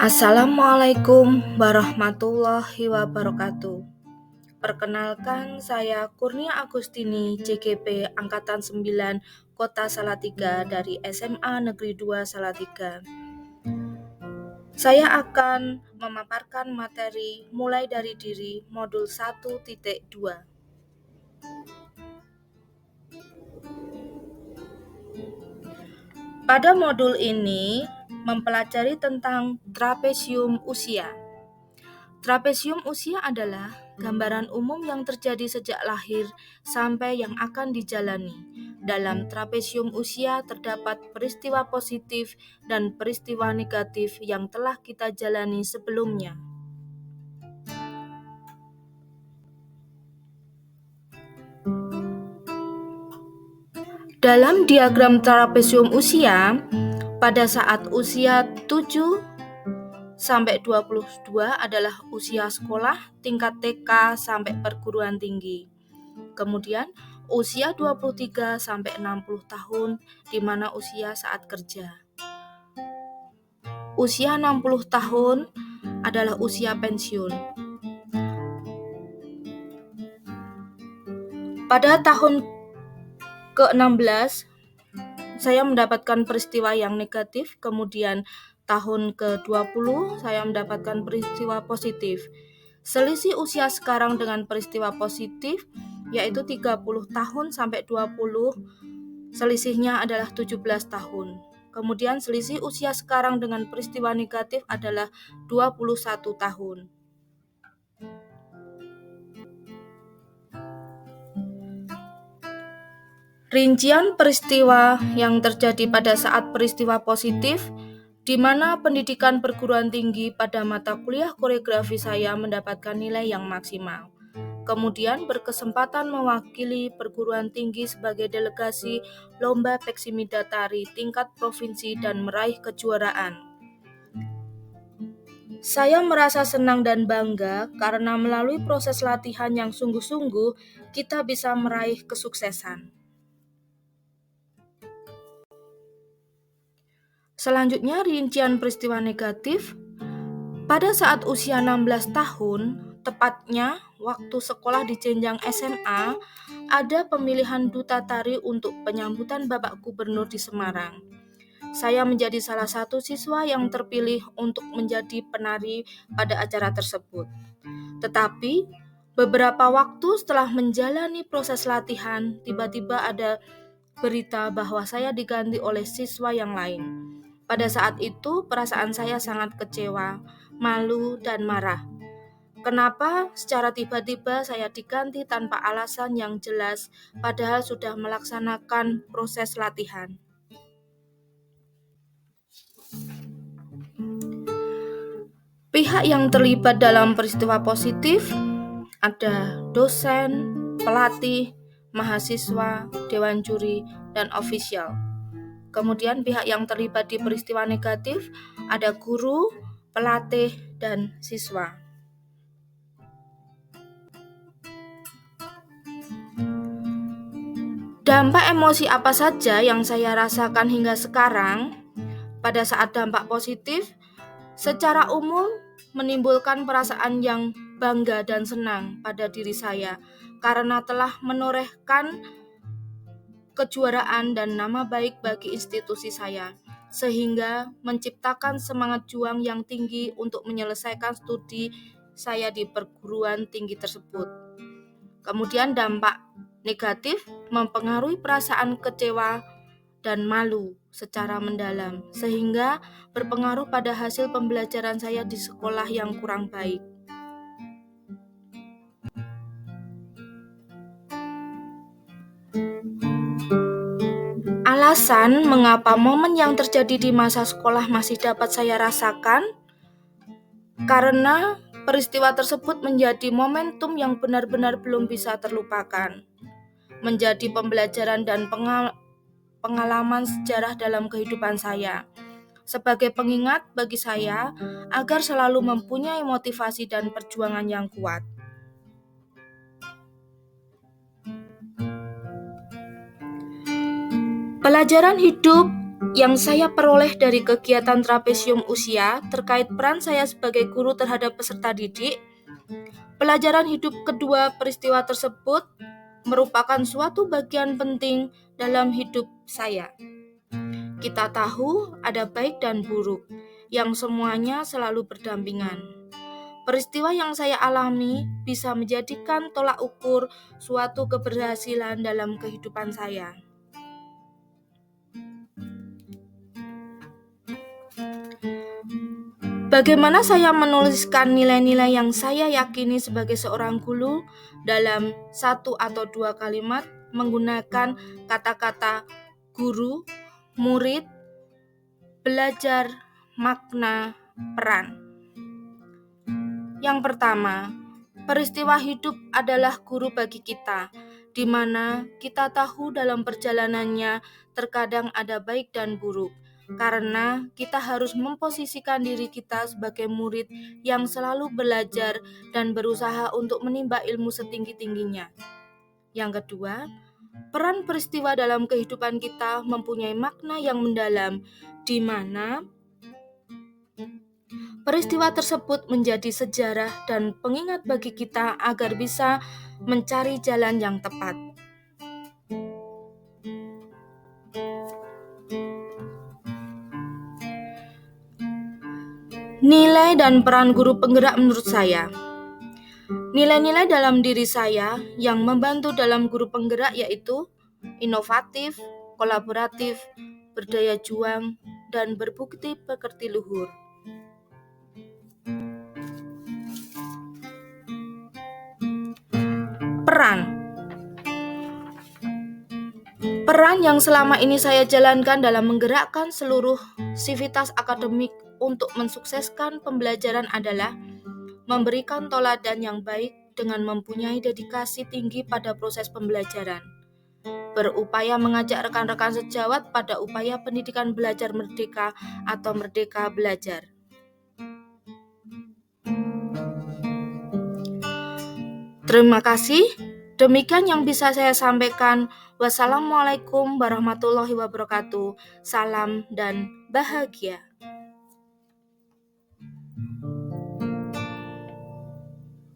Assalamualaikum warahmatullahi wabarakatuh. Perkenalkan, saya Kurnia Agustini, JGP Angkatan 9, Kota Salatiga dari SMA Negeri 2 Salatiga. Saya akan memaparkan materi mulai dari diri modul 1.2. Pada modul ini mempelajari tentang trapesium usia. Trapesium usia adalah gambaran umum yang terjadi sejak lahir sampai yang akan dijalani. Dalam trapesium usia terdapat peristiwa positif dan peristiwa negatif yang telah kita jalani sebelumnya. Dalam diagram trapesium usia, pada saat usia 7 sampai 22 adalah usia sekolah tingkat TK sampai perguruan tinggi. Kemudian usia 23 sampai 60 tahun di mana usia saat kerja. Usia 60 tahun adalah usia pensiun. Pada tahun ke-16 saya mendapatkan peristiwa yang negatif, kemudian tahun ke-20 saya mendapatkan peristiwa positif. Selisih usia sekarang dengan peristiwa positif yaitu 30 tahun sampai 20, selisihnya adalah 17 tahun. Kemudian selisih usia sekarang dengan peristiwa negatif adalah 21 tahun. Rincian peristiwa yang terjadi pada saat peristiwa positif, di mana pendidikan perguruan tinggi pada mata kuliah koreografi saya mendapatkan nilai yang maksimal. Kemudian berkesempatan mewakili perguruan tinggi sebagai delegasi lomba Peksimida Tari tingkat provinsi dan meraih kejuaraan. Saya merasa senang dan bangga karena melalui proses latihan yang sungguh-sungguh kita bisa meraih kesuksesan. Selanjutnya, rincian peristiwa negatif. Pada saat usia 16 tahun, tepatnya waktu sekolah di jenjang SMA, ada pemilihan duta tari untuk penyambutan Bapak Gubernur di Semarang. Saya menjadi salah satu siswa yang terpilih untuk menjadi penari pada acara tersebut. Tetapi, beberapa waktu setelah menjalani proses latihan, tiba-tiba ada berita bahwa saya diganti oleh siswa yang lain. Pada saat itu, perasaan saya sangat kecewa, malu, dan marah. Kenapa secara tiba-tiba saya diganti tanpa alasan yang jelas, padahal sudah melaksanakan proses latihan? Pihak yang terlibat dalam peristiwa positif ada dosen, pelatih, mahasiswa, dewan juri, dan ofisial. Kemudian pihak yang terlibat di peristiwa negatif ada guru, pelatih, dan siswa. Dampak emosi apa saja yang saya rasakan hingga sekarang? Pada saat dampak positif, secara umum menimbulkan perasaan yang bangga dan senang pada diri saya karena telah menorehkan kejuaraan dan nama baik bagi institusi saya, sehingga menciptakan semangat juang yang tinggi untuk menyelesaikan studi saya di perguruan tinggi tersebut. Kemudian dampak negatif mempengaruhi perasaan kecewa dan malu secara mendalam, sehingga berpengaruh pada hasil pembelajaran saya di sekolah yang kurang baik. Alasan mengapa momen yang terjadi di masa sekolah masih dapat saya rasakan, karena peristiwa tersebut menjadi momentum yang benar-benar belum bisa terlupakan, menjadi pembelajaran dan pengalaman sejarah dalam kehidupan saya. Sebagai pengingat bagi saya agar selalu mempunyai motivasi dan perjuangan yang kuat. Pelajaran hidup yang saya peroleh dari kegiatan trapesium usia terkait peran saya sebagai guru terhadap peserta didik, pelajaran hidup kedua peristiwa tersebut merupakan suatu bagian penting dalam hidup saya. Kita tahu ada baik dan buruk, yang semuanya selalu berdampingan. Peristiwa yang saya alami bisa menjadikan tolak ukur suatu keberhasilan dalam kehidupan saya. Bagaimana saya menuliskan nilai-nilai yang saya yakini sebagai seorang guru dalam satu atau dua kalimat menggunakan kata-kata guru, murid, belajar, makna, peran. Yang pertama, peristiwa hidup adalah guru bagi kita, di mana kita tahu dalam perjalanannya terkadang ada baik dan buruk. Karena kita harus memposisikan diri kita sebagai murid yang selalu belajar dan berusaha untuk menimba ilmu setinggi-tingginya. Yang kedua, peran peristiwa dalam kehidupan kita mempunyai makna yang mendalam, di mana peristiwa tersebut menjadi sejarah dan pengingat bagi kita agar bisa mencari jalan yang tepat. Nilai dan peran guru penggerak menurut saya. Nilai-nilai dalam diri saya yang membantu dalam guru penggerak yaitu inovatif, kolaboratif, berdaya juang, dan berbukti pekerti luhur. Peran yang selama ini saya jalankan dalam menggerakkan seluruh sivitas akademik untuk mensukseskan pembelajaran adalah memberikan teladan yang baik dengan mempunyai dedikasi tinggi pada proses pembelajaran, berupaya mengajak rekan-rekan sejawat pada upaya pendidikan belajar merdeka atau merdeka belajar. Terima kasih. Demikian yang bisa saya sampaikan. Wassalamualaikum warahmatullahi wabarakatuh. Salam dan bahagia.